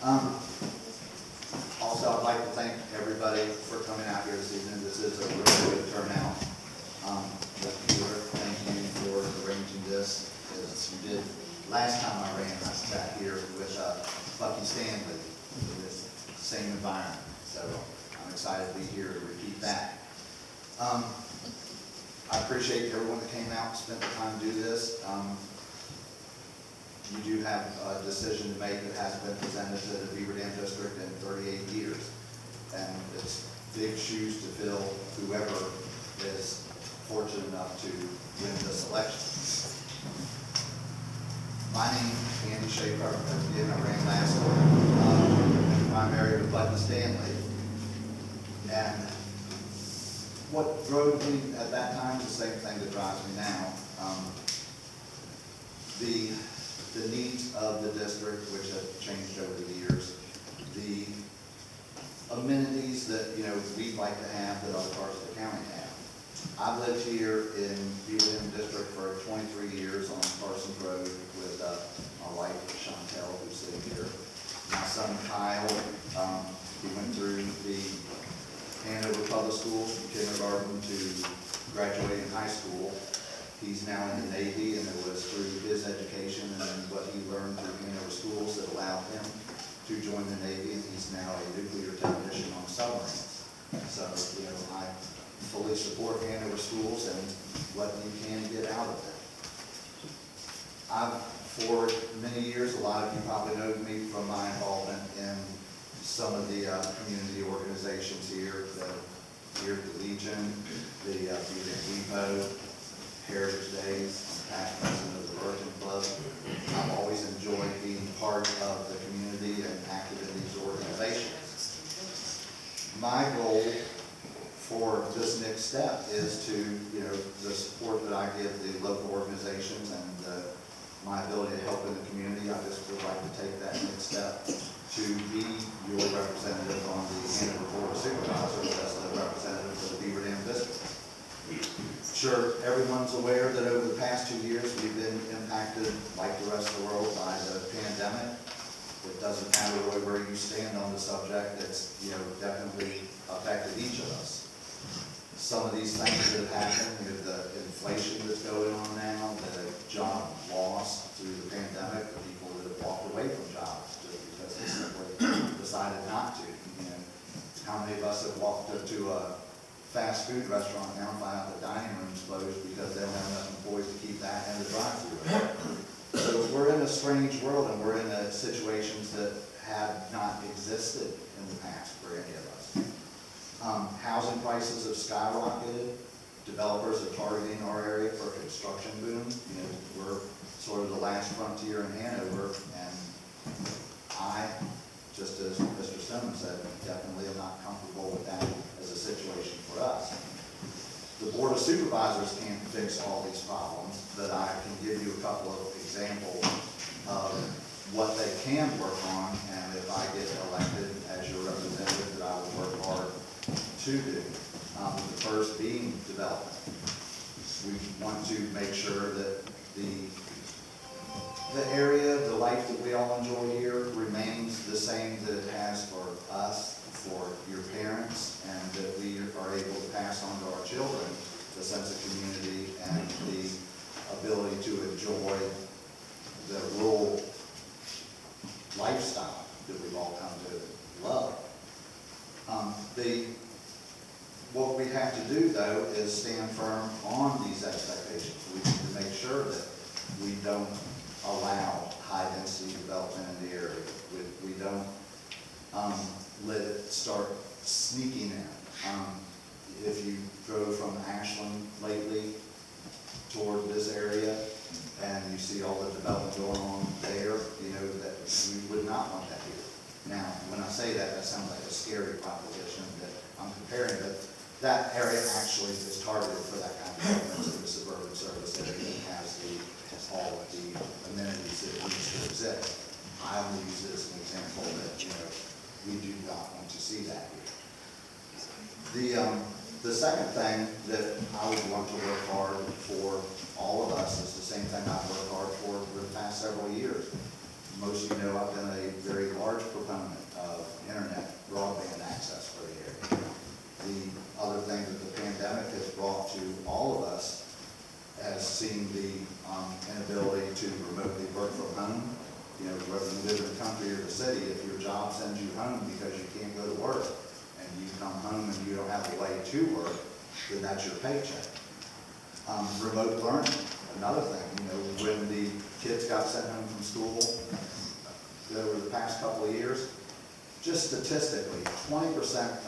Um, Also, I'd like to thank everybody for coming out here this evening. This is a really good turnout. Peter, thank you for arranging this, as you did last time I ran. I sat here with Bucky Stanley in this same environment. So I'm excited to be here to repeat that. I appreciate everyone that came out and spent the time to do this. You do have a decision to make that hasn't been presented to the Beaverdam District in 38 years. And it's big shoes to fill whoever is fortunate enough to win this election. My name is Andy Schaeffer. Again, I ran last in the primary with Bucky Stanley. And what drove me at that time is the same thing that drives me now. The needs of the district, which have changed over the years, the amenities that we'd like to have that other parts of the county have. I've lived here in Beaverdam District for 23 years on Parsons Road with my wife Chantel, who's sitting here. My son Kyle, he went through the Hanover Public Schools from kindergarten to graduating high school. He's now in the Navy, and it was through his education and what he learned through Hanover schools that allowed him to join the Navy, and he's now a nuclear technician on submarines. So, I fully support Hanover schools and what you can get out of them. For many years, a lot of you probably know me from my involvement in some of the community organizations here, the Legion, the Beaverdam Depot, Heritage Days. I'm past president of the Virgin Club. I've always enjoyed being part of the community and active in these organizations. My goal for this next step is to, the support that I give the local organizations and my ability to help in the community. I just would like to take that next step to be your representative on the Hanover Board of Supervisors as the representative for the Beaverdam District. Sure, everyone's aware that over the past 2 years we've been impacted, like the rest of the world, by the pandemic. It doesn't matter really where you stand on the subject. It's definitely affected each of us. Some of these things that have happened, the inflation that's going on now, the job loss through the pandemic, the people that have walked away from jobs just because they simply decided not to. How many of us have walked into a fast food restaurant now and find out the dining room's closed because they don't have enough employees to keep that and the drive-through. So we're in a strange world, and we're in situations that have not existed in the past for any of us. Housing prices have skyrocketed. Developers are targeting our area for a construction boom. We're sort of the last frontier in Hanover, and I, just as Mr. Stone said, definitely am not comfortable with that as a situation for us. The Board of Supervisors can't fix all these problems, but I can give you a couple of examples of what they can work on, and if I get elected as your representative, that I will work hard to do. The first being development. We want to make sure that the area, the life that we all enjoy here remains the same that it has for us, for your parents, and that we are able to pass on to our children the sense of community and the ability to enjoy the rural lifestyle that we've all come to love. What we have to do, though, is stand firm on these expectations. We need to make sure that we don't allow high-density development in the area. We don't let it start sneaking in. If you drove from Ashland lately toward this area and you see all the development going on there, that we would not want that here. Now, when I say that, that sounds like a scary proposition that I'm comparing, but that area actually is targeted for that kind of development in the suburban service area that has all of the amenities that needs to exist. I only use this as an example that we do not want to see that here. The second thing that I would want to work hard for all of us is the same thing I've worked hard for the past several years. most of you know I've been a very large proponent of internet broadband access for the area. The other thing that the pandemic has brought to all of us has seen the inability to remotely work from home. You know, whether you live in the country or the city, if your job sends you home because you can't go to work and you come home and you don't have a way to work, then that's your paycheck. Remote learning, another thing. You know, when the kids got sent home from school over the past couple of years, just statistically, 20%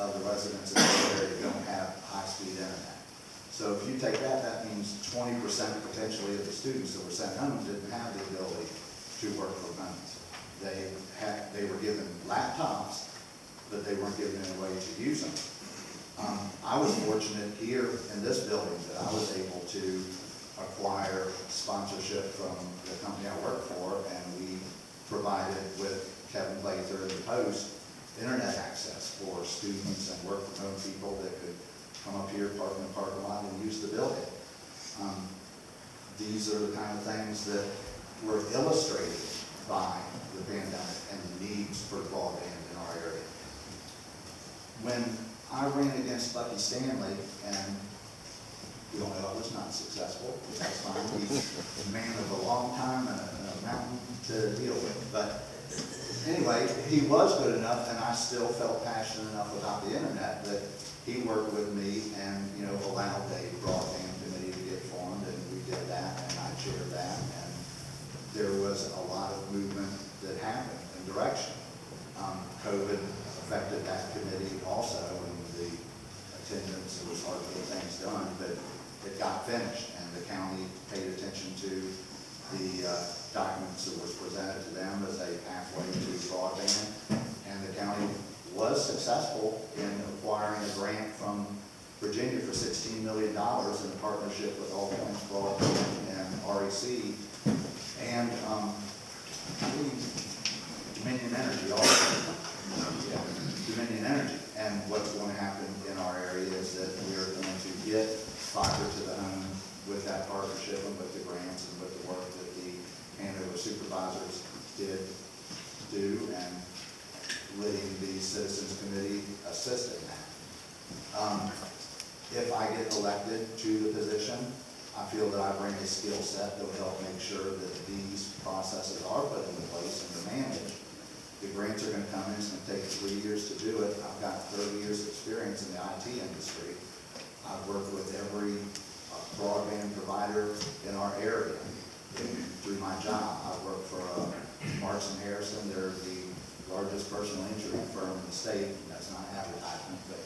of the residents in the area don't have high-speed internet. So if you take that, that means 20% potentially of the students that were sent home didn't have the ability to work from home. They were given laptops, but they weren't given any way to use them. I was fortunate here in this building that I was able to acquire sponsorship from the company I work for, and we provided with Kevin Lather and the Post internet access for students and work from home people that could come up here, park in the parking lot, and use the building. These are the kind of things that were illustrated by the pandemic and the needs for broadband in our area. When I ran against Bucky Stanley, and we all know I was not successful, but that's fine. He's a man of a long time and a mountain to deal with. But anyway, he was good enough, and I still felt passionate enough about the internet that he worked with me and, you know, allowed a broadband committee to get formed, and we did that, and I chaired that, and there was a lot of movement that happened in direction. COVID affected that committee also, and the attendance, it was hard to get things done, but it got finished, and the county paid attention to the documents that was presented to them as a pathway to broadband, and the county was successful in acquiring a grant from Virginia for $16 million in a partnership with All Points Broadband and REC, and Dominion Energy also. Yeah, Dominion Energy. And what's going to happen in our area is that we're going to get fiber to the home with that partnership and with the grants and with the work that the Hanover supervisors did do, and letting the Citizens Committee assist in that. If I get elected to the position, I feel that I bring a skill set that will help make sure that these processes are put into place and are managed. The grants are going to come in, it's going to take 3 years to do it. I've got 30 years of experience in the IT industry. I've worked with every broadband provider in our area through my job. I've worked for Marks & Harrison. They're the largest personal injury firm in the state. That's not advertisement, but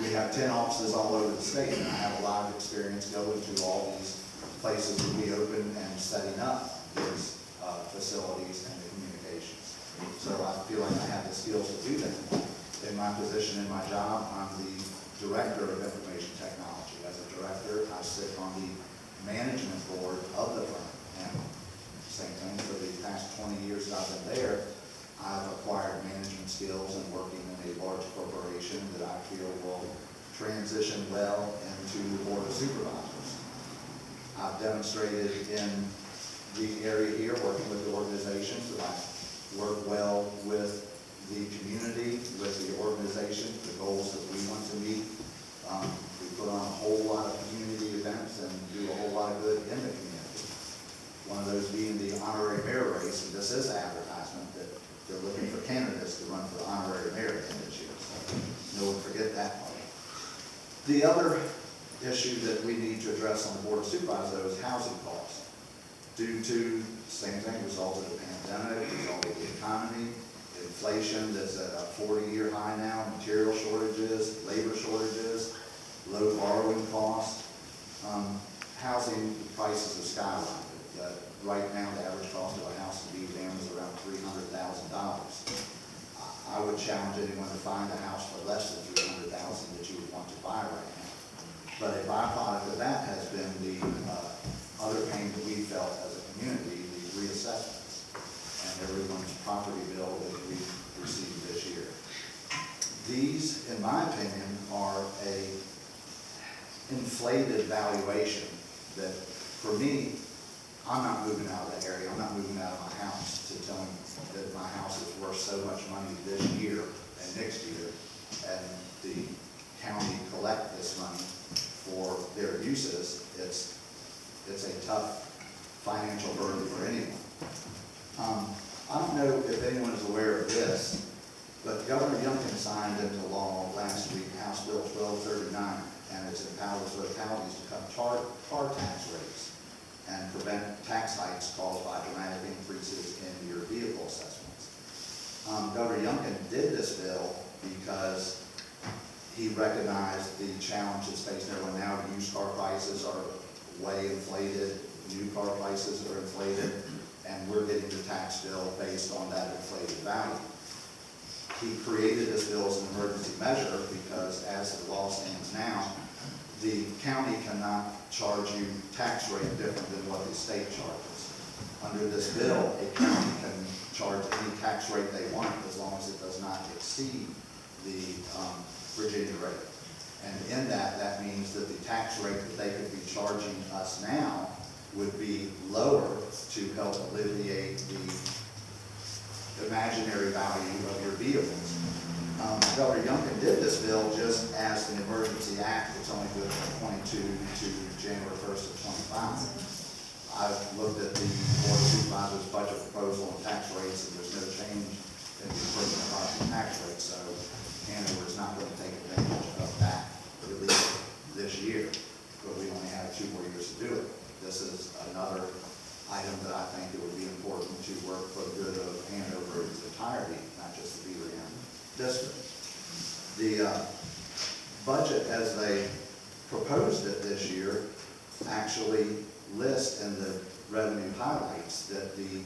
we have 10 offices all over the state, and I have a lot of experience going to all these places that we open and setting up these facilities and the communications. So I feel like I have the skills to do that. In my position in my job, I'm the Director of Information Technology. As a director, I sit on the management board of the firm. And same thing, for the past 20 years that I've been there, I've acquired management skills and working in a large corporation that I feel will transition well into the Board of Supervisors. I've demonstrated in the area here, working with the organizations, that I work well with the community, with the organization, the goals that we want to meet. We put on a whole lot of community events and do a whole lot of good in the community. One of those being the honorary mayor race, and this is an advertisement that they're looking for candidates to run for the honorary mayor this year, so no one forget that part. The other issue that we need to address on the Board of Supervisors is housing costs. Due to the same thing, result of the pandemic, result of the economy, inflation that's at a 40-year high now, material shortages, labor shortages, low borrowing costs, housing prices have skyrocketed. Right now, the average cost of a house in Beaverdam is around $300,000. I would challenge anyone to find a house for less than $300,000 that you would want to buy right now. But a byproduct of that has been the other pain that we felt as a community, the reassessments, and everyone's property bill that we received this year. These, in my opinion, are a inflated valuation that, for me, I'm not moving out of that area. I'm not moving out of my house to tell them that my house is worth so much money this year and next year, and the county collect this money for their uses. It's a tough financial burden for anyone. I don't know if anyone is aware of this, but Governor Youngkin signed into law last week House Bill 1239, and it empowers localities to cut car tax rates and prevent tax hikes caused by dramatic increases in your vehicle assessments. Governor Youngkin did this bill because he recognized the challenges faced everyone now. Used car prices are way inflated, new car prices are inflated, and we're getting the tax bill based on that inflated value. He created this bill as an emergency measure because as the law stands now, the county cannot charge you tax rate different than what the state charges. Under this bill, a county can charge any tax rate they want as long as it does not exceed the Virginia rate. And in that, that means that the tax rate that they could be charging us now would be lower to help alleviate the imaginary value of your vehicles. Governor Youngkin did this bill just as an emergency act. It's only good from 22 to January 1st of 25. I've looked at the Board of Supervisors budget proposal and tax rates, and there's no change in the personal property tax rate, so Hanover is not going to take advantage of that, at least this year, but we only have 2 more years to do it. This is another item that I think it would be important to work for the good of Hanover in its entirety, not just the Beaverdam District. The budget, as they proposed it this year, actually lists in the revenue highlights that the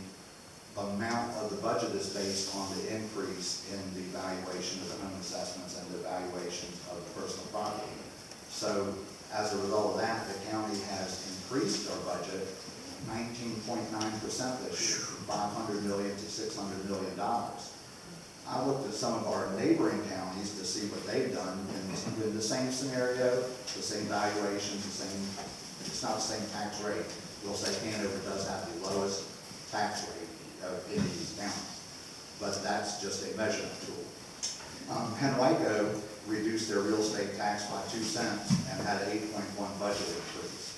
amount of the budget is based on the increase in the valuation of the home assessments and the valuations of the personal property. So as a result of that, the county has increased our budget 19.9% this year, from $500 million to $600 million. I looked at some of our neighboring counties to see what they've done in the same scenario, the same valuations, it's not the same tax rate. We'll say Hanover does have the lowest tax rate of any of these counties, but that's just a measurement tool. Henrico reduced their real estate tax by 2 cents and had an 8.1 budget increase.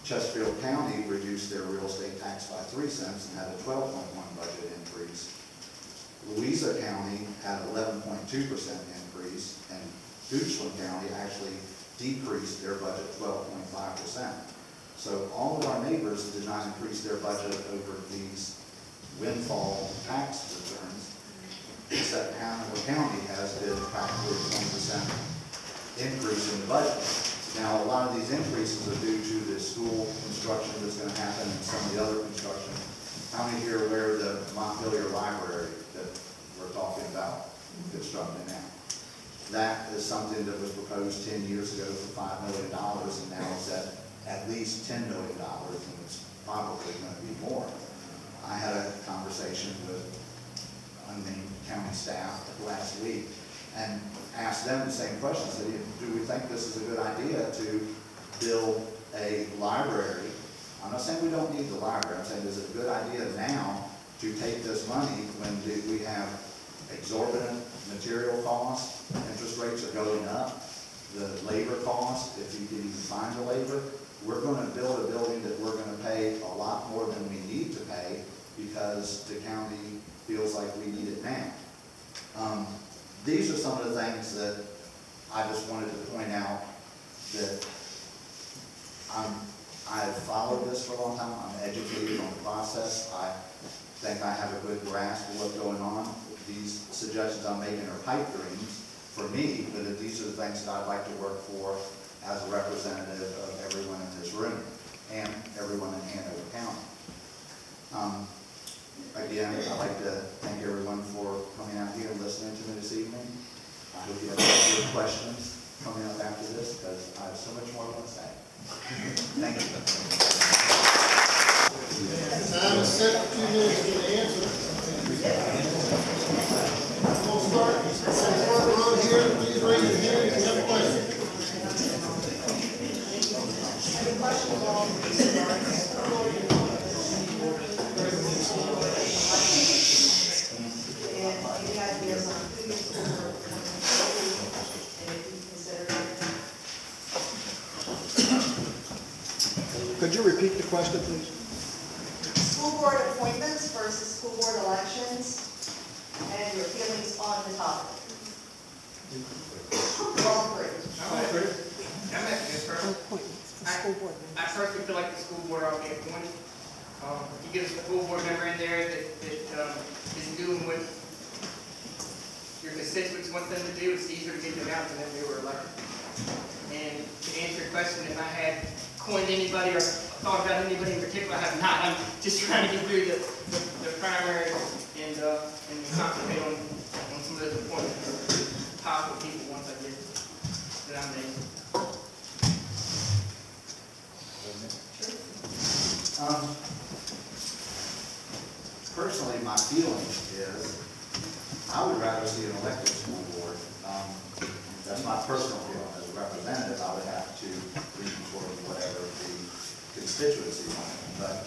Chesterfield County reduced their real estate tax by 3 cents and had a 12.1 budget increase. Louisa County had 11.2% increase, and Goochland County actually decreased their budget 12.5%. So all of our neighbors did not increase their budget over these windfall tax returns, except Hanover County has been practically a 20% increase in the budget. Now, a lot of these increases are due to the school construction that's going to happen and some of the other construction. How many here are aware of the Montpelier Library that we're talking about constructing now? That is something that was proposed 10 years ago for $5 million, and now it's at least $10 million, and it's probably going to be more. I had a conversation with unnamed county staff last week and asked them the same question. I said, do we think this is a good idea to build a library? I'm not saying we don't need the library. I'm saying is it a good idea now to take this money when we have exorbitant material costs, interest rates are going up, the labor costs, if you can even find the labor, we're going to build a building that we're going to pay a lot more than we need to pay because the county feels like we need it now. These are some of the things that I just wanted to point out that I've followed this for a long time. I'm educated on the process. I think I have a good grasp of what's going on. These suggestions I'm making are pipe dreams for me, but these are the things that I'd like to work for as a representative of everyone in this room and everyone in Hanover County. Again, I'd like to thank everyone for coming out here and listening to me this evening. I hope you have some good questions coming up after this, because I have so much more I want to say. Thank you. Time is set for 2 minutes for the answer. We'll start on the front row here. Please raise your hand if you have a question. Any questions on Could you repeat the question, please? School board appointments versus school board elections, and your feelings on the topic. All three. I'm asking this first. I personally feel like the school board ought to be appointed. If you get a school board member in there that is doing what your constituents want them to do, it's easier to get them out than if they were elected. And to answer your question, if I had coined anybody or thought about anybody in particular, I have not. I'm just trying to get through the primary and concentrate on some of those appointments. Powerful people once I get the nomination. Personally, my feeling is I would rather see an elected school board. That's my personal feeling. As a representative, I would have to lean toward whatever the constituency wanted. But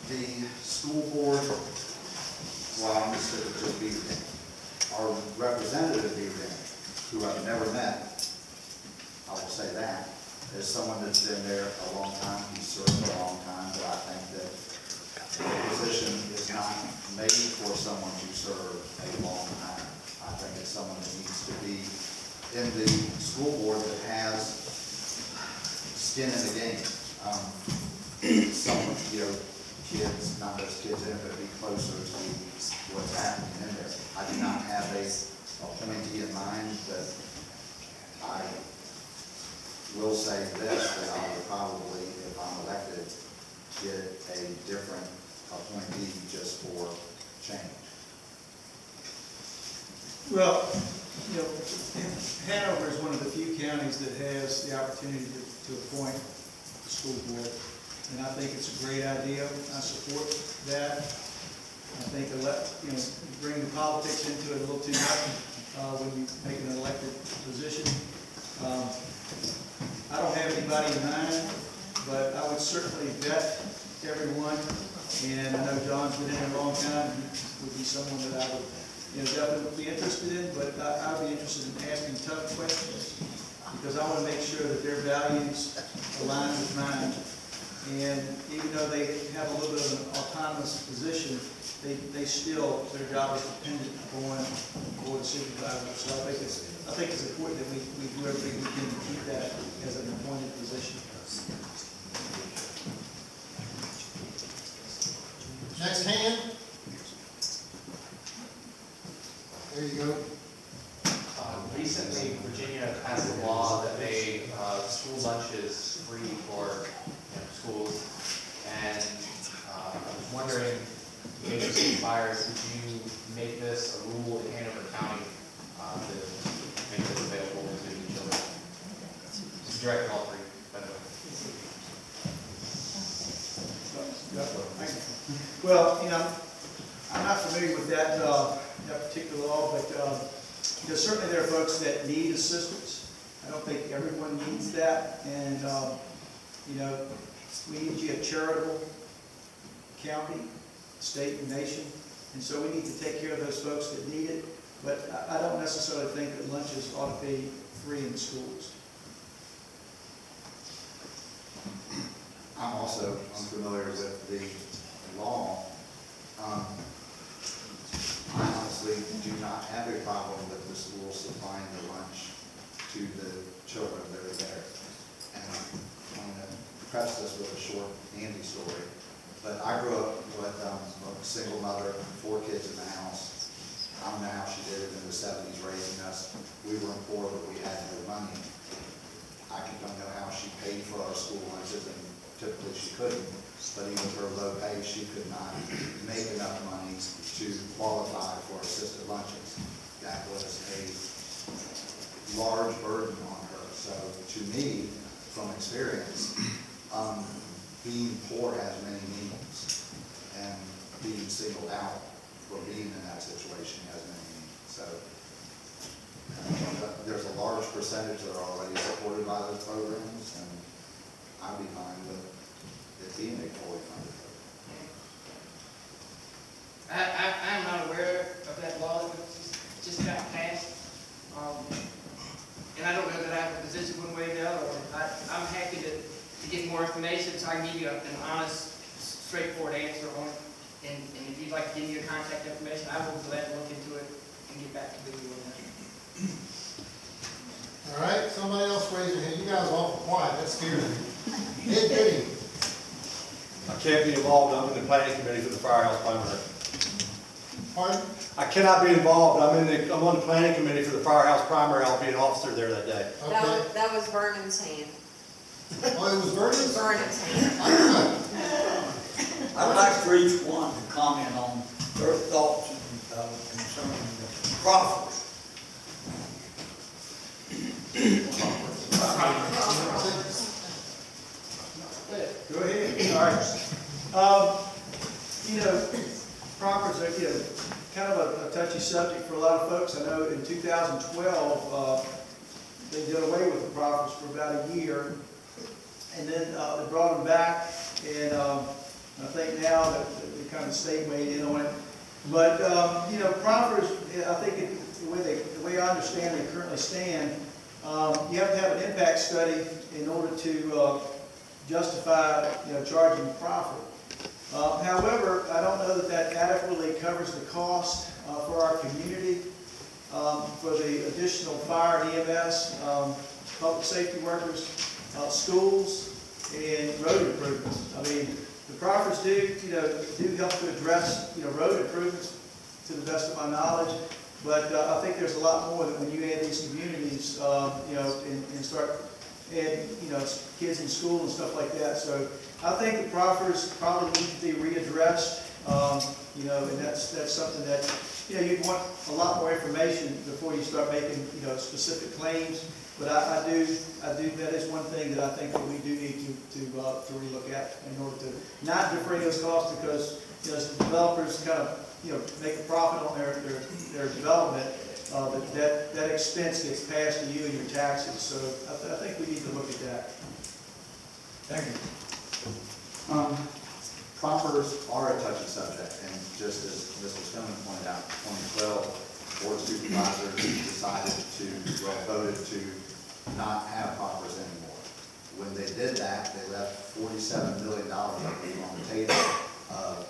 the school board, well, I'm just going to Beaverdam. Our representative of Beaverdam, who I've never met, I will say that, is someone that's been there a long time. He's served a long time, but I think that the position is not made for someone to serve a long time. I think it's someone that needs to be in the school board that has skin in the game. Someone, kids, not those kids in it, but be closer to what's happening in there. I do not have a appointee in mind, but I will say this, that I would probably, if I'm elected, get a different appointee just for change. Well, Hanover is one of the few counties that has the opportunity to appoint the school board. And I think it's a great idea. I support that. I think, bring the politics into it a little too much when you make an elected position. I don't have anybody in mind, but I would certainly vet everyone. And I know John's been in a long time. He would be someone that I would, definitely be interested in. But I would be interested in asking tough questions because I want to make sure that their values align with mine. And even though they have a little bit of an autonomous position, they still, their job is dependent upon board supervisors. So I think it's important that we do everything we can to keep that as an appointed position. Next hand. There you go. Recently, Virginia passed a law that made school lunches free for schools, and I was wondering, maybe this expires, would you make this a rule in Hanover County to make this available to children? Direct all three, by the way. Well, I'm not familiar with that particular law, but certainly there are folks that need assistance. I don't think everyone needs that, and we need to be a charitable county, state, and nation, and so we need to take care of those folks that need it. But I don't necessarily think that lunches ought to be free in the schools. I'm also unfamiliar with the law. I honestly do not have a problem with the school supplying the lunch to the children that are there. And I'm going to preface this with a short Andy story. But I grew up with a single mother, 4 kids in the house. I don't know how she did it in the 70s raising us. We were poor, but we had no money. I don't know how she paid for our school lunches, and typically she couldn't. But even with her low pay, she could not make enough money to qualify for assisted lunches. That was a large burden on her. So to me, from experience, being poor has many meanings, and being singled out for being in that situation has many meanings. So there's a large percentage that are already supported by those programs, and I'd be fine with it being a fully funded program. I'm not aware of that law that just got passed. And I don't know that I have a position one way or the other. I'm happy to to get more information, so I can give you an honest, straightforward answer on it. And if you'd like to give me your contact information, I will gladly look into it and get back to you on that. All right, somebody else raise your hand. You guys are awful quiet, that scares me. Ed Goody. I can't be involved, I'm in the planning committee for the firehouse primary. Pardon? I cannot be involved, I'm on the planning committee for the firehouse primary, I'll be an officer there that day. Okay. That was Vernon's hand. Oh, it was Vernon's? Vernon's hand. I don't know. I would like for each one to comment on their thoughts concerning the proffers. Go ahead. All right. You know, proffers are, you know, kind of a touchy subject for a lot of folks. I know in 2012, they did away with the proffers for about a year. And then they brought them back, and I think now that the kind of state weighed in on it. But, you know, proffers, I think the way I understand they currently stand, you have to have an impact study in order to justify, you know, charging a profit. However, I don't know that that adequately covers the cost for our community, for the additional fire and EMS, public safety workers, schools, and road improvements. I mean, the proffers do help to address, you know, road improvements to the best of my knowledge. But I think there's a lot more that when you add these communities, you know, and start adding, you know, kids in school and stuff like that. So I think the proffers probably need to be readdressed, you know, and that's something that, you know, you'd want a lot more information before you start making, you know, specific claims. But I do, that is one thing that I think that we do need to relook at in order to not defray those costs, because, you know, as the developers kind of, you know, make a profit on their development, that expense gets passed to you and your taxes. So I think we need to look at that. Thank you. Proffers are a touchy subject, and just as Mr. Stoneman pointed out, in 2012, Board of Supervisors voted to not have proffers anymore. When they did that, they left $47 million, I believe, on the table of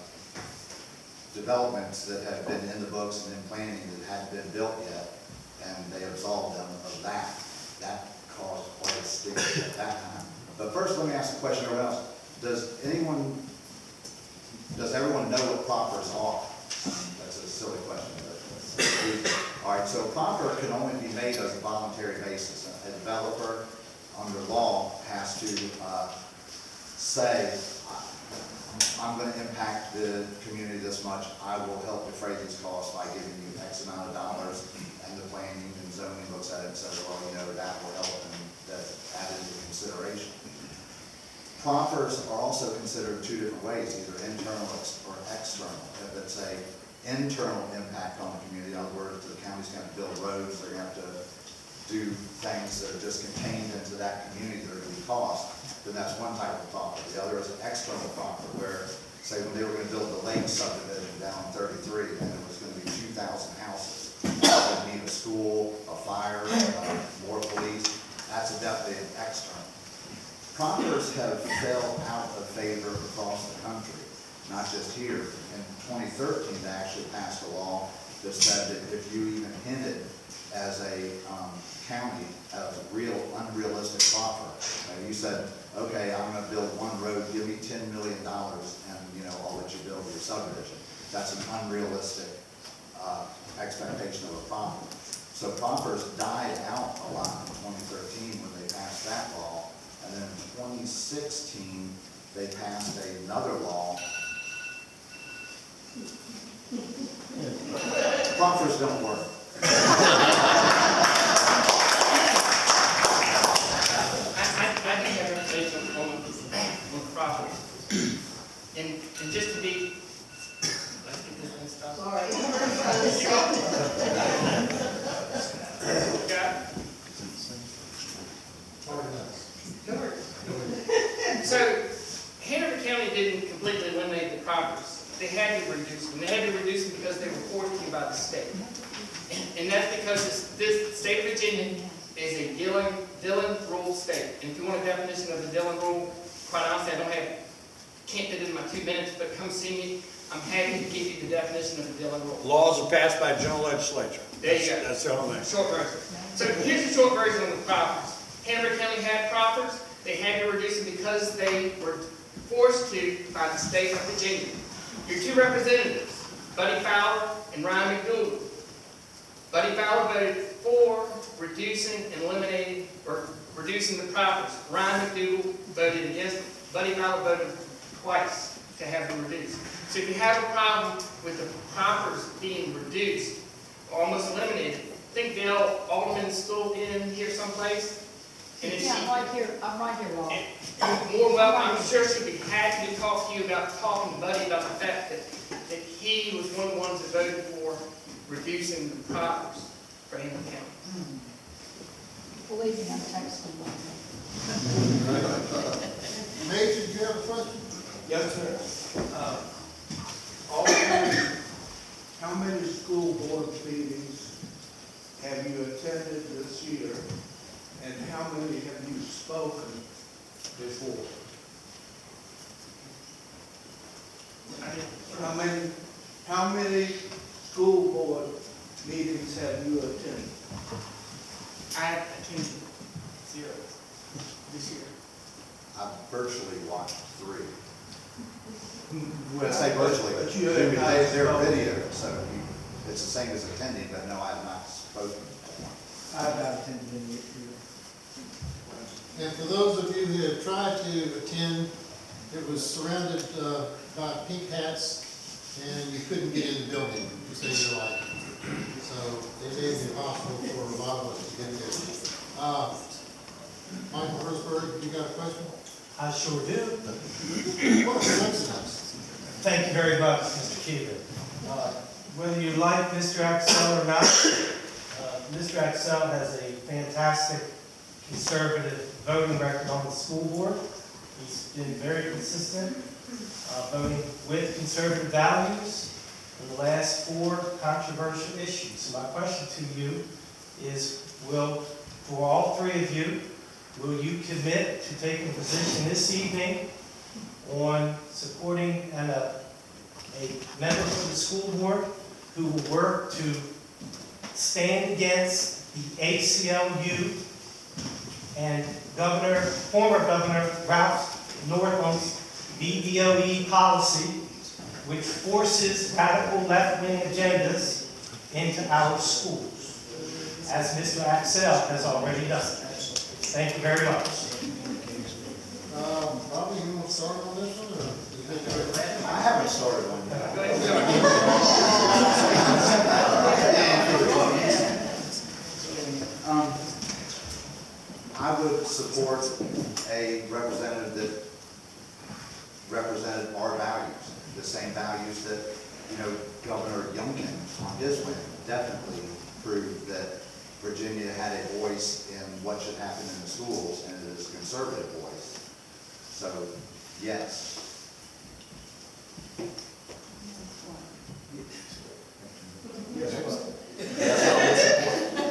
developments that had been in the books and in planning that hadn't been built yet, and they absolved them of that. That caused quite a stink at that time. But first, let me ask a question everyone else. Does everyone know what proffers are? That's a silly question. All right, so proffer can only be made as a voluntary basis. A developer, under law, has to say, I'm going to impact the community this much. I will help defray these costs by giving you X amount of dollars, and the planning and zoning looks at it and says, well, you know, that will help, and that's added into consideration. Proffers are also considered two different ways, either internal or external. If it's a internal impact on the community, in other words, the county's going to build roads, they're going to have to do things that are just contained into that community that are going to be cost, then that's one type of proffer. The other is an external proffer, where, say, when they were going to build the lake subdivision down 33, and it was going to be 2,000 houses, they need a school, a fire, more police, that's definitely an external. Proffers have fell out of favor across the country, not just here. In 2013, they actually passed a law that said that if you even hinted as a county of a real unrealistic proffer, you said, okay, I'm going to build one road, give me $10 million, and you know, I'll let you build your subdivision. That's an unrealistic expectation of a proffer. So proffers died out a lot in 2013 when they passed that law. And then in 2016, they passed another law. Proffers don't work. I do have information on proffers. And just to be, let's get this thing started. Sorry. So, Hanover County didn't completely eliminate the proffers. They had to reduce them. They had to reduce them because they were forced to by the state. And that's because this state of Virginia is a Dillon rule state. And if you want a definition of the Dillon rule, can't fit it in my 2 minutes, but come see me. I'm happy to give you the definition of a Dillon rule. Laws are passed by general legislature. There you go. That's the only thing. Short version. So here's the short version on the properties. Hanover County had properties. They had to reduce them because they were forced to by the state of Virginia. Your two representatives, Buddy Fowler and Ryan McDougal. Buddy Fowler voted for reducing and eliminating or reducing the properties. Ryan McDougal voted against them. Buddy Fowler voted twice to have them reduced. So if you have a problem with the properties being reduced, almost eliminated, I think Dale Alderman's still in here someplace. And if Yeah, she, I'm right here, Laura. more well, I'm sure she'd be happy to talk to you about talking to Buddy about the fact that he was one of the ones that voted for reducing the properties for Hanover County. Believe me, I'm texting them. Major, do you have a question? Yes, sir. How many school board meetings have you attended this year, and how many have you spoken before? How many school board meetings have you attended? I attended 0 this year. I've virtually watched 3. Well, I say virtually, but but you they're have video, so it's the same as attending, but no, I have not spoken. I've not attended any either. And for those of you who have tried to attend, it was surrounded by pink hats, and you couldn't get in the building to save your life. So it made it impossible for a lot of us to get there. Michael Hirschberg, you got a question? I sure do. What a coincidence. Thank you very much, Mr. Keegan. Whether you like Mr. Axel or not, Mr. Axel has a fantastic conservative voting record on the school board. He's been very consistent, voting with conservative values in the last 4 controversial issues. So my question to you is, for all 3 of you, will you commit to taking a position this evening on supporting a member of the school board who will work to stand against the ACLU and former Governor Ralph Northam's BBOE policy, which forces radical left-wing agendas into our schools, as Mr. Axel has already done. Thank you very much. Bobby, you want to start on this one, or? I haven't started one yet. I would support a representative that represented our values, the same values that, Governor Youngkin on his win definitely proved that Virginia had a voice in what should happen in the schools, and it is a conservative voice. So, yes.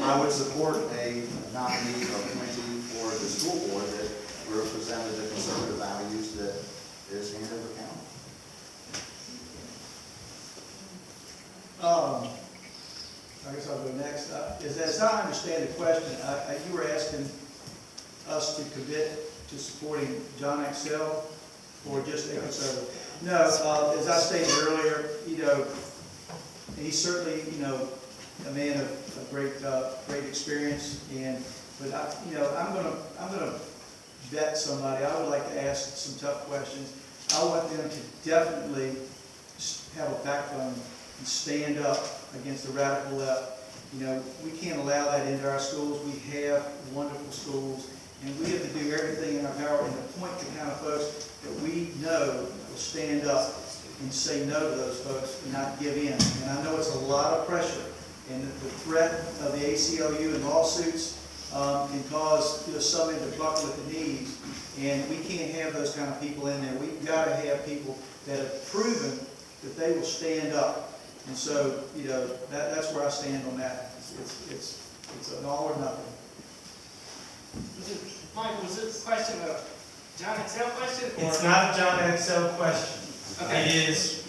I would support a nominee or appointee for the school board that represented the conservative values that is Hanover County. I guess I'll go next. As I understand the question, you were asking us to commit to supporting John Axel or just a conservative? No, as I stated earlier, he's certainly, a man of great experience, but I'm gonna vet somebody. I would like to ask some tough questions. I want them to definitely have a backbone and stand up against the radical left. We can't allow that into our schools. We have wonderful schools, and we have to do everything in our power and appoint the kind of folks that we know will stand up and say no to those folks and not give in. And I know it's a lot of pressure, and the threat of the ACLU and lawsuits can cause somebody to buckle at the knees, and we can't have those kind of people in there. We've got to have people that have proven that they will stand up. And so, that's where I stand on that. It's an all or nothing. Mike, was it a question of John Excel question? Or? It's not a John Axel question. Okay. It is,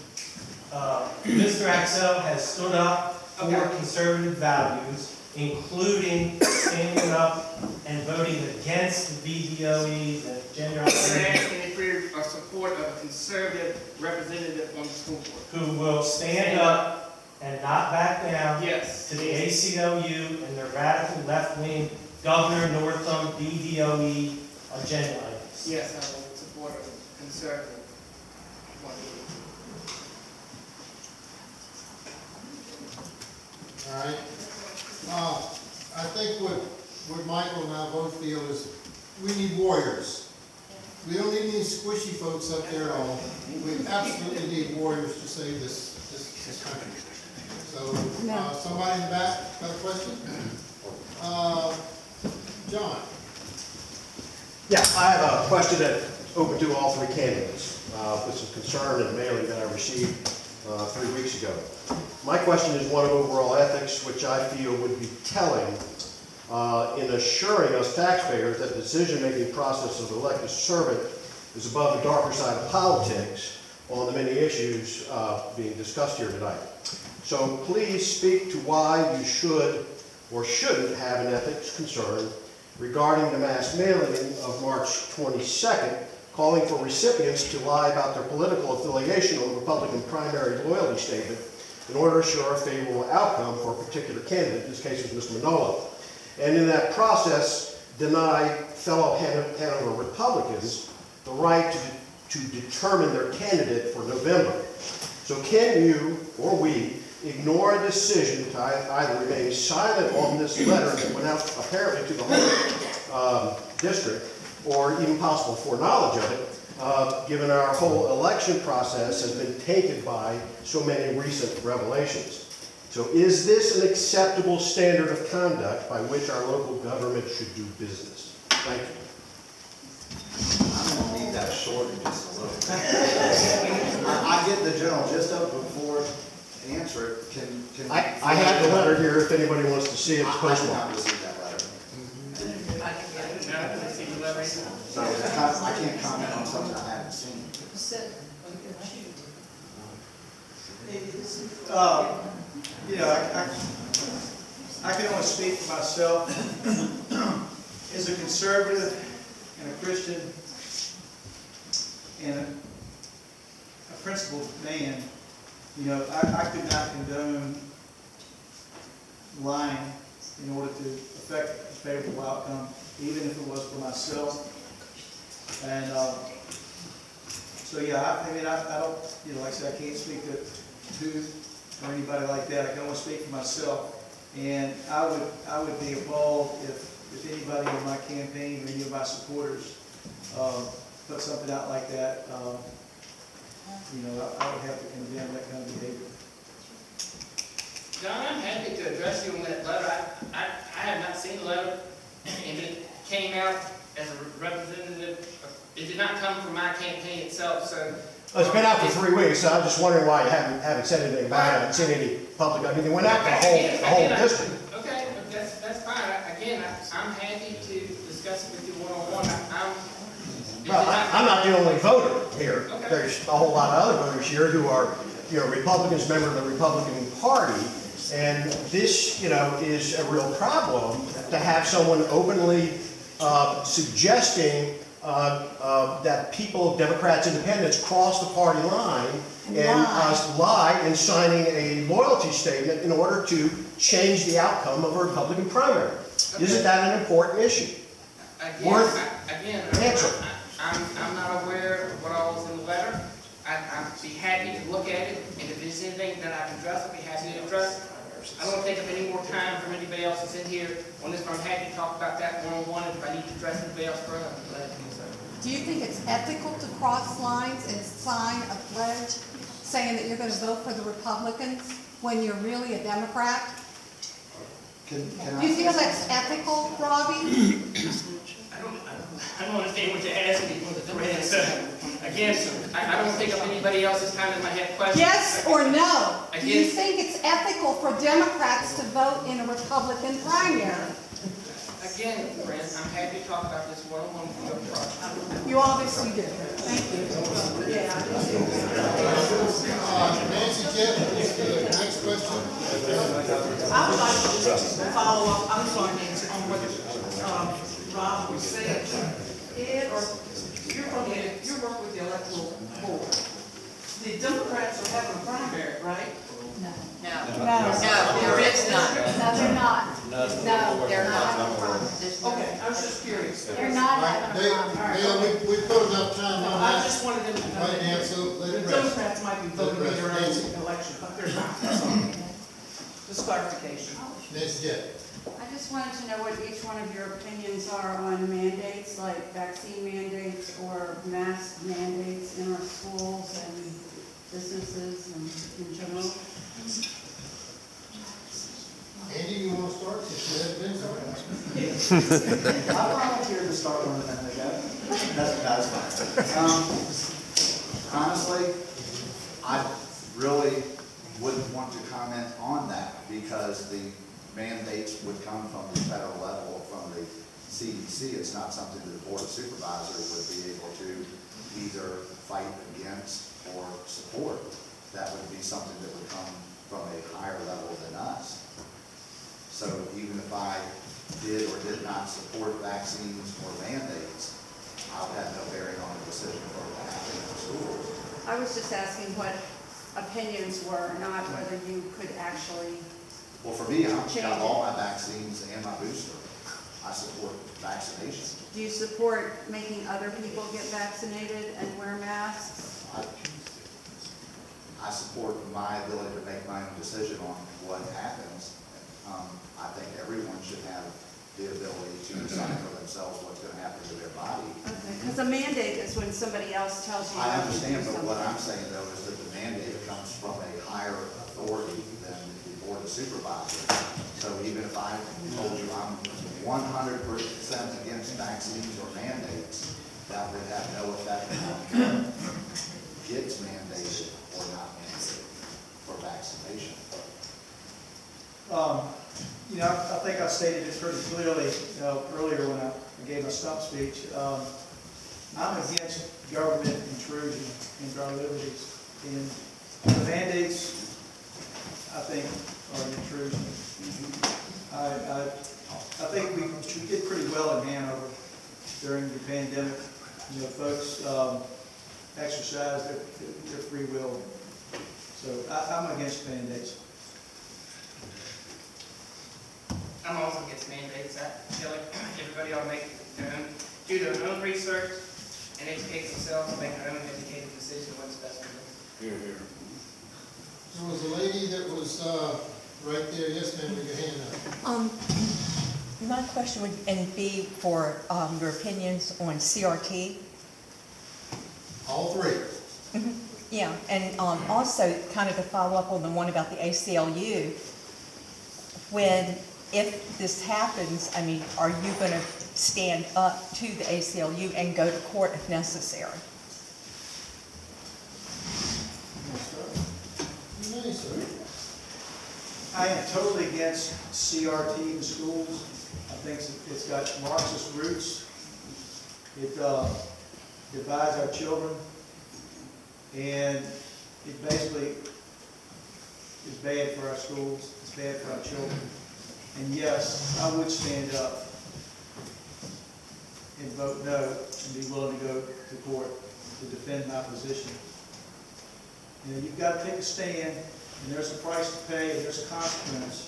Mr. Axel has stood up for Okay. conservative values, including standing up and voting against the VDOE, the gender I'm identity, asking if you're support of a conservative representative on the school board. who will stand up and not back down Yes. to the ACLU and their radical left-wing Governor Northam VDOE agenda items. Yes, I will support a conservative. one. All right. I think what Michael and I both feel is we need warriors. We don't need any squishy folks up there at all. We absolutely need warriors to save this country. So, somebody in the back got a question? John? Yeah, I have a question that's open to all three candidates, with some concern and mailing that I received 3 weeks ago. My question is one of overall ethics, which I feel would be telling in assuring us taxpayers that the decision-making process of the elected servant is above the darker side of politics on the many issues being discussed here tonight. So please speak to why you should or shouldn't have an ethics concern regarding the mass mailing of March 22nd, calling for recipients to lie about their political affiliation on the Republican primary loyalty statement in order to assure a favorable outcome for a particular candidate. In this case, it was Mr. Manola. And in that process, deny fellow Hanover Republicans the right to determine their candidate for November. So can you or we ignore a decision to either remain silent on this letter that went out apparently to the whole district, or even possible foreknowledge of it, given our whole election process has been tainted by so many recent revelations. So is this an acceptable standard of conduct by which our local government should do business? Thank you. I'm gonna leave that short and just a little bit. I get the general gist of it before I answer it. Can I have the letter here if anybody wants to see it. It's I did postmarked. not receive that letter. I didn't see the letter either. So I can't comment on something I haven't seen. You know, I can only speak for myself. As a conservative and a Christian and a principled man, you know, I could not condone lying in order to affect a favorable outcome, even if it was for myself. And so, yeah, I mean, I don't, you know, like I said, I can't speak to who or anybody like that. I can only speak for myself. And I would be appalled if anybody in my campaign or any of my supporters put something out like that. You know, I would have to condemn that kind of behavior. John, I'm happy to address you on that letter. I have not seen the letter, and it came out as a representative. It did not come from my campaign itself, so. It's been out for 3 weeks, so I'm just wondering why you haven't said anything about it. I haven't seen any public, I mean, they went out to the whole district. Okay, but that's fine. Again, I'm happy to discuss it with you one-on-one. Well, I'm not the only voter here. Okay. There's a whole lot of other voters here who are, you know, Republicans, members of the Republican Party. And this, you know, is a real problem to have someone openly suggesting that people, Democrats, Independents, cross the party line and lie and signing a loyalty statement in order to change the outcome of a Republican primary. Okay. Isn't that an important issue? Worth answering. I'm not aware of what all was in the letter. I'd be happy to look at it, and if there's anything that I can address, I'd be happy to address it. I don't want to take up any more time from anybody else that's in here on this, but I'm happy to talk about that one-on-one. If I need to address anybody else further, I'm glad to do so. Do you think it's ethical to cross lines and sign a pledge saying that you're going to vote for the Republicans when you're really a Democrat? Can Do you feel that's ethical, Robbie? I don't understand what you're asking me. So, again, I don't take up anybody else's time if I have questions. Yes or no? Do you Again, think it's ethical for Democrats to vote in a Republican primary? again, friends, I'm happy to talk about this one-on-one with your project. You obviously do. Thank you. Nancy Jeff, next question. I would like to follow up, I'm sorry, Nancy, on what Rob was saying. Ed, or you work with the electoral board. The Democrats are having a primary, right? No. No, there is none. No, they're not. No, They're not. Okay, I was just curious. They're not having a primary. Dale, we put enough time on I that. just wanted them to know Right now, that so let the it rest. Democrats might be voting in their Nancy. own election, but they're not. That's all. Just clarification. Nancy Jeff. I just wanted to know what each one of your opinions are on mandates, like vaccine mandates or mask mandates in our schools and businesses and in general. Andy, you want to start since you haven't been starting? I volunteer to start one of them, I That's fine. Honestly, I really wouldn't want to comment on that because the mandates would come from the federal level, from the CDC. It's not something that the Board of Supervisors would be able to either fight against or support. That would be something that would come from a higher level than us. So even if I did or did not support vaccines or mandates, I would have no bearing on the decision for what happened in the schools. I was just asking what opinions were, not whether you could actually. Well, for me, I've got all my vaccines and my booster. I support vaccination. Do you support making other people get vaccinated and wear masks? I support my ability to make my own decision on what happens. I think everyone should have the ability to decide for themselves what's going to happen to their body. Okay, because a mandate is when somebody else tells you. I understand, but what I'm saying though is that the mandate comes from a higher authority than the Board of Supervisors. So even if I told you I'm 100% against vaccines or mandates, that would have no effect on who gets mandated or not mandated for vaccination. I think I stated it pretty clearly, earlier when I gave my stump speech. I'm against government intrusion into our liberties. And the mandates, I think, are an intrusion. I think we did pretty well in Hanover during the pandemic. Folks exercised their free will. So I'm against mandates. I'm also against mandates. I feel like everybody ought to make their own, do their own research and educate themselves and make their own educated decision what's best for them. Here, here. There was a lady that was right there. Yes, ma'am, with your hand up. My question would be for your opinions on CRT. All three. Yeah, and also kind of to follow up on the one about the ACLU. If this happens, I mean, are you going to stand up to the ACLU and go to court if necessary? Nice, sir. I am totally against CRT in schools. I think it's got Marxist roots. It divides our children, and it basically is bad for our schools. It's bad for our children. And yes, I would stand up and vote no and be willing to go to court to defend my position. You've got to take a stand, and there's a price to pay, and there's a consequence,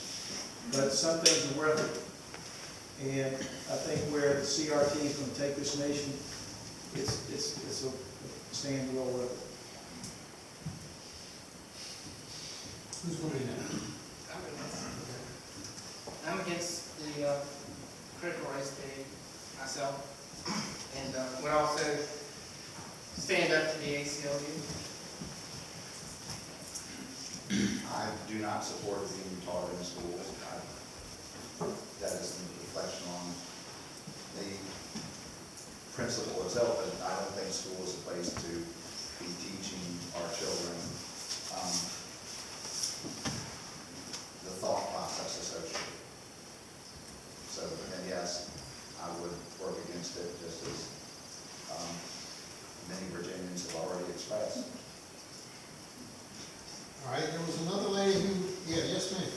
but some things are worth it. And I think where the CRT is going to take this nation, it's a stand well worth it. Who's going to be next? I'm against the critical race theory myself, and would also stand up to the ACLU. I do not support being taught in schools. That is a reflection on the principle itself, and I don't think school is a place to be teaching our children the thought process associated. So, and yes, against it, just as many Virginians have already expressed. All right, there was another lady who, yes, ma'am.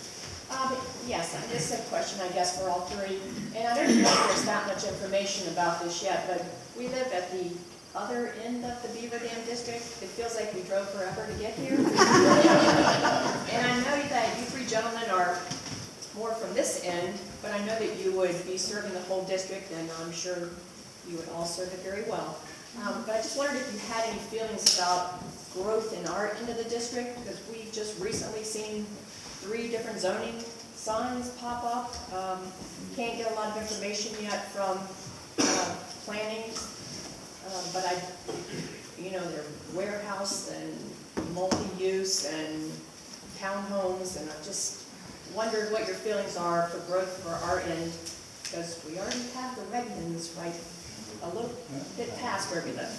Yes, this is a question, I guess, for all three. And I don't know if there's that much information about this yet, but we live at the other end of the Beaverdam District. It feels like we drove forever to get here. And I know that you three gentlemen are more from this end, but I know that you would be serving the whole district, and I'm sure you would all serve it very well. But I just wondered if you had any feelings about growth in our end of the district, because we've just recently seen 3 different zoning signs pop up. Can't get a lot of information yet from planning, but they're warehouse and multi-use and townhomes, and I just wondered what your feelings are for growth for our end, because we already have the Redmonds right a little bit past where we live.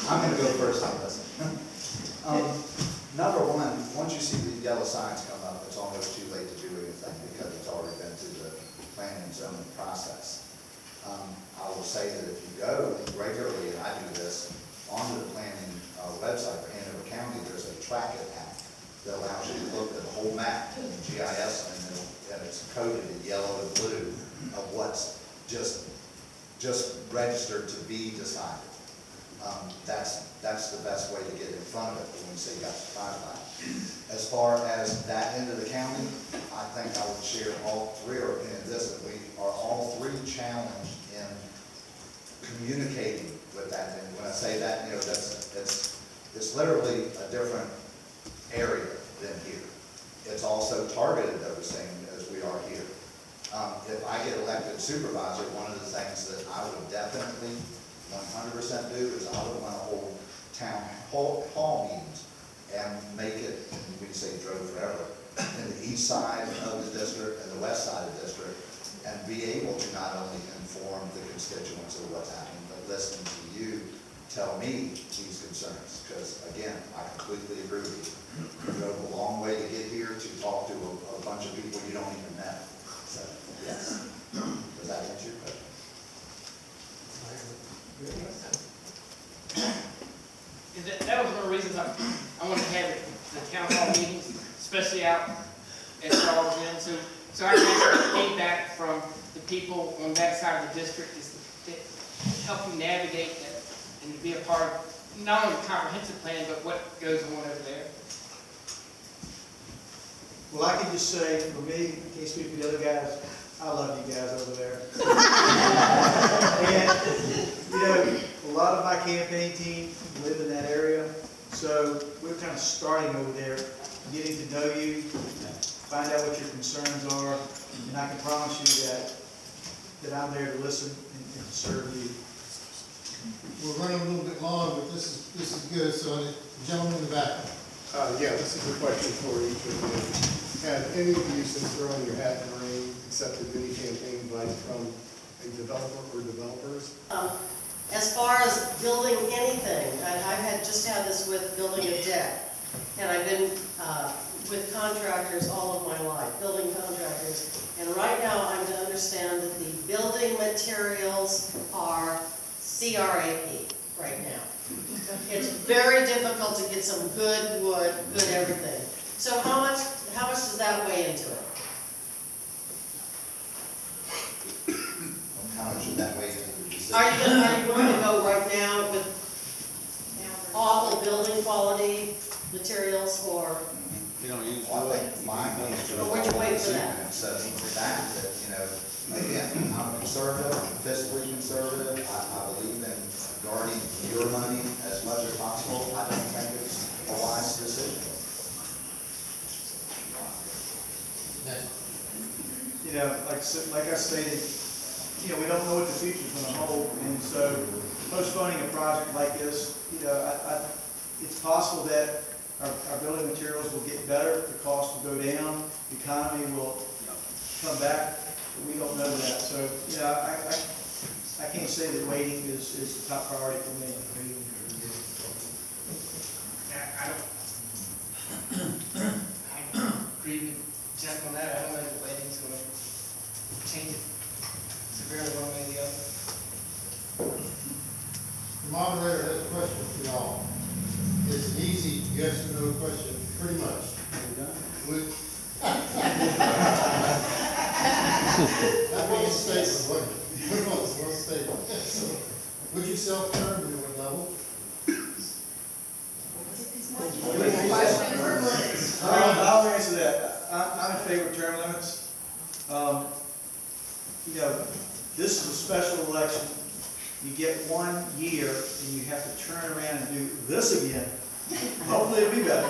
I'm going to go first on this. Number one, once you see the yellow signs come up, it's almost too late to do anything because it's already been through the planning and zoning process. I will say that if you go regularly, and I do this, on the planning website for Hanover County, there's a track it app that allows you to look at the whole map in GIS, and it's coded in yellow and blue of what's just registered to be decided. That's the best way to get in front of it when you say you got surprised by it. As far as that end of the county, I think I would share all three are in this, that we are all three challenged in communicating with that. And when I say that, it's literally a different area than here. It's also targeted, though, the same as we are here. If I get elected supervisor, one of the things that I would definitely 100% do is I would want to hold town hall meetings and make it, we say drove forever, in the east side of the district and the west side of the district, and be able to not only inform the constituents of what's happening, but listen to you tell me these concerns. Because again, I completely agree with you. You drove a long way to get here to talk to a bunch of people you don't even know. So, yes. Does that answer your question? That was one of the reasons I wanted to have the town hall meetings, especially out at Charles End, so I can get feedback from the people on that side of the district is to help you navigate that and to be a part of not only the comprehensive plan, but what goes on over there. Well, I can just say, for me, can't speak for the other guys, I love you guys over there. And, a lot of my campaign team live in that area, so we're kind of starting over there, getting to know you, find out what your concerns are, and I can promise you that I'm there to listen and to serve you. We're running a little bit long, but this is good, so the gentleman in the back. Yeah, this is a question for each of you. Have any of you, since throwing your hat in the ring, accepted any campaign advice from a developer or developers? As far as building anything, I've just had this with building a deck, and I've been with contractors all of my life, building contractors, and right now I'm to understand that the building materials are CRAP right now. It's very difficult to get some good wood, good everything. So how much does that weigh into it? How much should that weigh into the decision? Are you going to go right now with awful building quality materials, or? You don't use. Well, I think mine needs to. Or would you wait for that? And so that, again, I'm conservative, I'm fiscally conservative. I believe in guarding your money as much as possible. I don't think it's a wise decision. Like I stated, we don't know what the future's going to hold, and so postponing a project like this, it's possible that our building materials will get better, the cost will go down, the economy will come back, but we don't know that. So, I can't say that waiting is the top priority for me. I agree with Jeff on that. I don't know if the lighting's gonna change it severely one way or the other. The moderator has a question for y'all. It's an easy yes or no question, pretty much. Would- That was a statement, wasn't it? That was a statement. Would you self-term and at what level? I'll answer that. I'm in favor of term limits. You know, this is a special election. You get 1 year and you have to turn around and do this again. Hopefully it'll be better.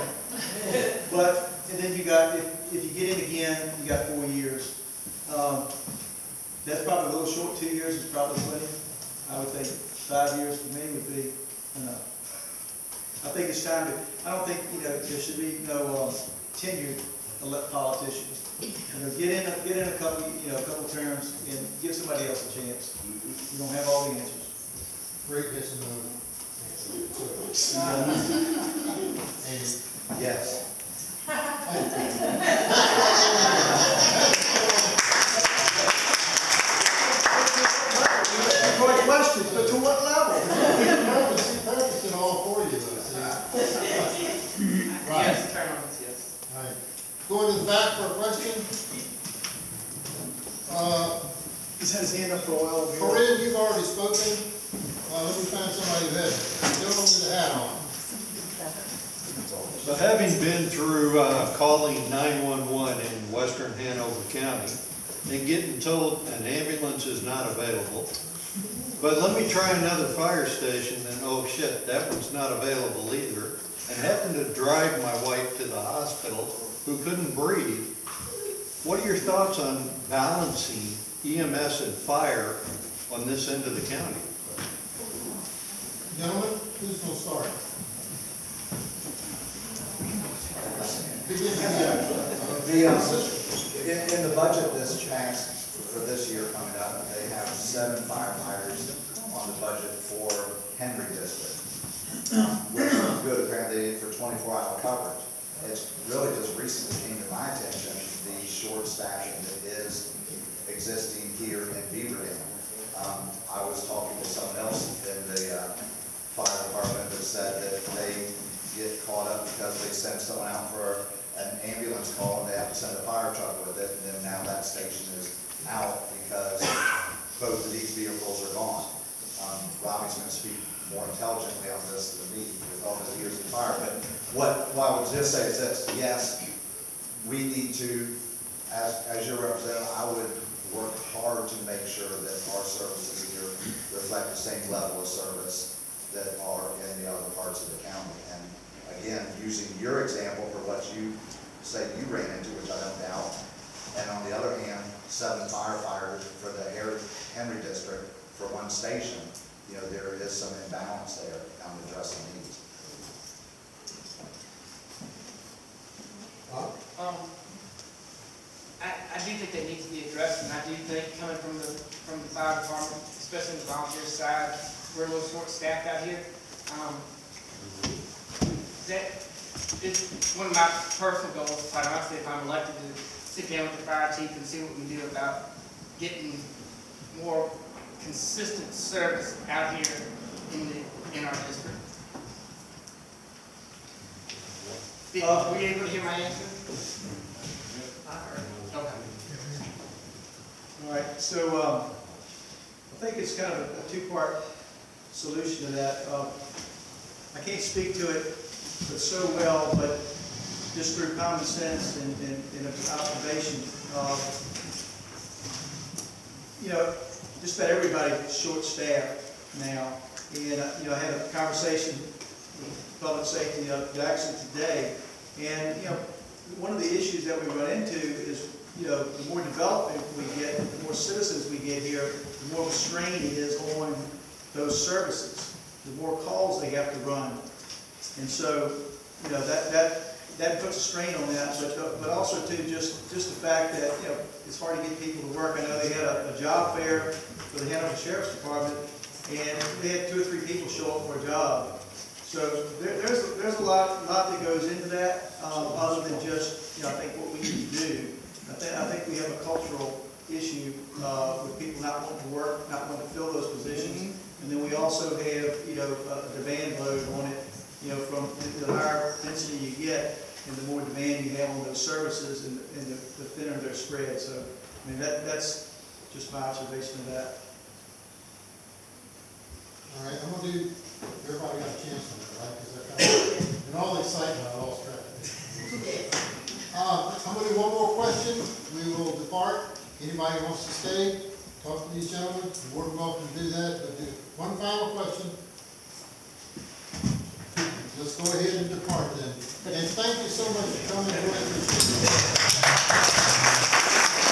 But, and then you got, if you get in again, you got 4 years. That's probably a little short. 2 years is probably plenty. I would think 5 years for me would be enough. I think it's time to, I don't think, you know, there should be no tenured politicians. You know, get in a couple, you know, a couple terms and give somebody else a chance. You don't have all the answers. Great yes and no. And Yes. Great question, but to what level? Purpose in all four of you, see? Right. Yes, term limits, yes. All right. Going to the back for a question. He's had his hand up for a while. Corinne, you've already spoken. Let me find somebody who has, gentleman with the hat on. So having been through calling 911 in western Hanover County and getting told an ambulance is not available, but let me try another fire station and oh shit, that one's not available either, and having to drive my wife to the hospital who couldn't breathe. What are your thoughts on balancing EMS and fire on this end of the county? Gentlemen, who's going to start? In the budget this past, for this year coming up, they have 7 firefighters on the budget for Henry District, which is good apparently for 24-hour coverage. It's really just recently came to my attention, the short staffing that is existing here in Beaverdam. I was talking to someone else in the fire department that said that they get caught up because they send someone out for an ambulance call and they have to send a fire truck with it, and then now that station is out because both of these vehicles are gone. Robbie's going to speak more intelligently on this than me with all his years in fire, but what I would just say is this: yes, we need to, as your representative, I would work hard to make sure that our services here reflect the same level of service that are in the other parts of the county. And again, using your example for what you say you ran into, which I don't doubt, and on the other hand, 7 firefighters for the Henry District for one station, you know, there is some imbalance there on addressing needs. I do think that needs to be addressed, and I do think coming from the fire department, especially on the volunteer side, we're a little short-staffed out here. That is one of my personal goals, quite honestly, if I'm elected, to sit down with the fire chief and see what we do about getting more consistent service out here in our district. Were you able to hear my answer? I heard. Okay. All right, so I think it's kind of a two-part solution to that. I can't speak to it so well, but just through common sense and observation, you know, just about everybody's short-staffed now. And you know, I had a conversation with public safety Jackson today, and you know, one of the issues that we run into is, you know, the more development we get, the more citizens we get here, the more strain it is on those services, the more calls they have to run. And so, you know, that puts a strain on that, but also too, just the fact that, you know, it's hard to get people to work. I know they had a job fair for the Hanover Sheriff's Department, and they had 2 or 3 people show up for a job. So there's a lot that goes into that, other than just, you know, I think what we need to do. I I think we have a cultural issue, with people not wanting to work, not wanting to fill those positions. And then we also have, a demand load on it, from the higher density you get, and the more demand you have on those services, and the thinner they're spread. So, I mean, that's just my observation of that. All right, I'm gonna do, everybody got a chance on that, right? Because I kind of, in all the excitement, I lost track. I'm gonna do one more question, we will depart. Anybody wants to stay, talk to these gentlemen, you're more than welcome to do that, but do one final question. Let's go ahead and depart then. And thank you so much for coming.